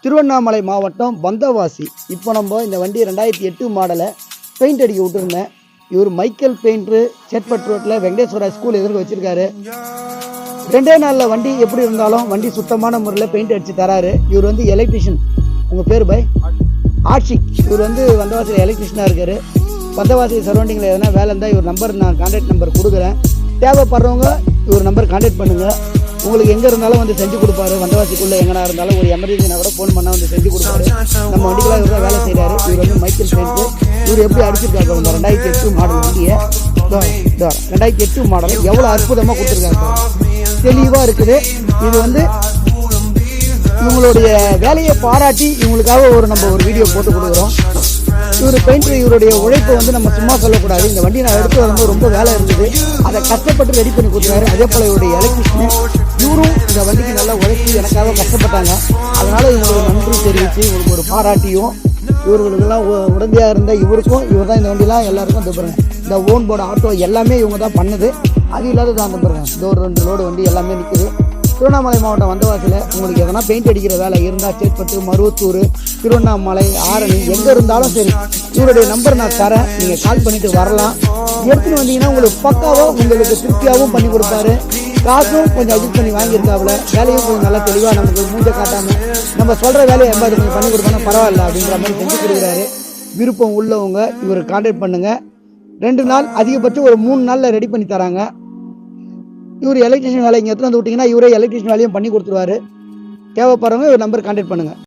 திருவண்ணாமலை மாவட்டம் வந்தவாசி. இப்போ நம்ம இந்த வண்டி 2008 மாடலை பெயிண்ட் அடிக்க விட்டுருந்தேன். இவர் மைக்கேல் பெயிண்டரு சேட்பட் ரோட்டில் வெங்கடேஸ்வரா ஸ்கூல் எதிர்க்க வச்சுருக்காரு. 2 நாளில் வண்டி எப்படி இருந்தாலும் வண்டி சுத்தமான முறையில் பெயிண்ட் அடித்து தராரு. இவர் வந்து எலக்ட்ரிஷியன். உங்கள் பேர் பை ஆஷிக். இவர் வந்து வந்தவாசியில் எலக்ட்ரிஷனாக இருக்கார். வந்தவாசி சரௌண்டிங்கில் எதனா வேலை இருந்தால் இவர் நம்பர் நான் கான்டாக்ட் நம்பர் கொடுக்குறேன். தேவைப்படுறவங்க இவர் நம்பர் கான்டாக்ட் பண்ணுங்கள். உங்களுக்கு எங்கே இருந்தாலும் வந்து செஞ்சு கொடுப்பாரு. வந்தவாசிக்குள்ளே எங்கன்னா இருந்தாலும் ஒரு எமர்ஜென்சினா கூட ஃபோன் பண்ணால் வந்து செஞ்சு கொடுப்பாரு. நம்ம வண்டிக்கெல்லாம் இவர் தான் வேலை செய்கிறாரு. இவர் வந்து மைக்கேல் பெயிண்ட்டு. இவர் எப்படி அடிச்சிருக்காரு இந்த 2008 மாடல் வண்டியை, 2008 மாடலை எவ்வளோ அற்புதமாக கொடுத்துருக்காரு. தெளிவாக இருக்குது. இது வந்து இவங்களுடைய வேலையை பாராட்டி இவங்களுக்காக நம்ம ஒரு வீடியோ போட்டு கொடுக்குறோம். இவர் பெயிண்டர் இவருடைய உழைப்பை வந்து நம்ம சும்மா சொல்லக்கூடாது. இந்த வண்டி நான் எடுத்து வரும்போது ரொம்ப வேலை இருந்தது, அதை கஷ்டப்பட்டு ரெடி பண்ணி கொடுத்தாரு. அதே போல் இவருடைய எலக்ட்ரிஷியன் இவரும் இந்த வண்டிக்கு நல்லா உழைச்சி எனக்காக கஷ்டப்பட்டாங்க. அதனால் இவங்களுக்கு நன்றி தெரிவித்து இவங்களுக்கு ஒரு பாராட்டியும், இவர்களுக்கெல்லாம் உடந்தையாக இருந்த இவருக்கும், இவர் தான் இந்த வண்டிலாம் எல்லாருக்கும் இந்த பாருங்க, இந்த ஓன் போர்டு ஆட்டோ எல்லாமே இவங்க தான் பண்ணுது. அது இல்லாத தான் அந்த பாருங்க, இந்த ஒரு 2 லோடு வண்டி எல்லாமே நிற்குது. திருவண்ணாமலை மாவட்டம் வந்தவாசியில் உங்களுக்கு எதனா பெயிண்ட் அடிக்கிற வேலை இருந்தால் சேட்பட்டு, மருவத்தூர், திருவண்ணாமலை, ஆரணி எங்கே இருந்தாலும் சரி, இவருடைய நம்பர் நான் தரேன். நீங்கள் கால் பண்ணிவிட்டு வரலாம். எடுத்துன்னு வந்தீங்கன்னா உங்களுக்கு பக்காவாக உங்களுக்கு திருப்தியாகவும் பண்ணி கொடுப்பாரு. காசும் கொஞ்சம் அட்ஜஸ்ட் பண்ணி வாங்கியிருக்காப்புல. வேலையும் கொஞ்சம் நல்லா தெளிவாக நமக்கு மூஞ்சை காட்டாமல் நம்ம சொல்கிற வேலையை எம்பாது கொஞ்சம் பண்ணி கொடுத்தோன்னா பரவாயில்ல அப்படிங்கிற மாதிரி செஞ்சு கொடுக்குறாரு. விருப்பம் உள்ளவங்க இவர் கான்டாக்ட் பண்ணுங்கள். 2 நாள் அதிகபட்சம் ஒரு 3 நாளில் ரெடி பண்ணி தராங்க. இவர் எலக்ட்ரிஷியன் வேலை இங்கே எடுத்துகிட்டு வந்து விட்டிங்கன்னா இவரே எலக்ட்ரிஷியன் வேலையும் பண்ணி கொடுத்துருவாரு. தேவைப்படுறவங்க இவர் நம்பர் கான்டாக்ட் பண்ணுங்கள்.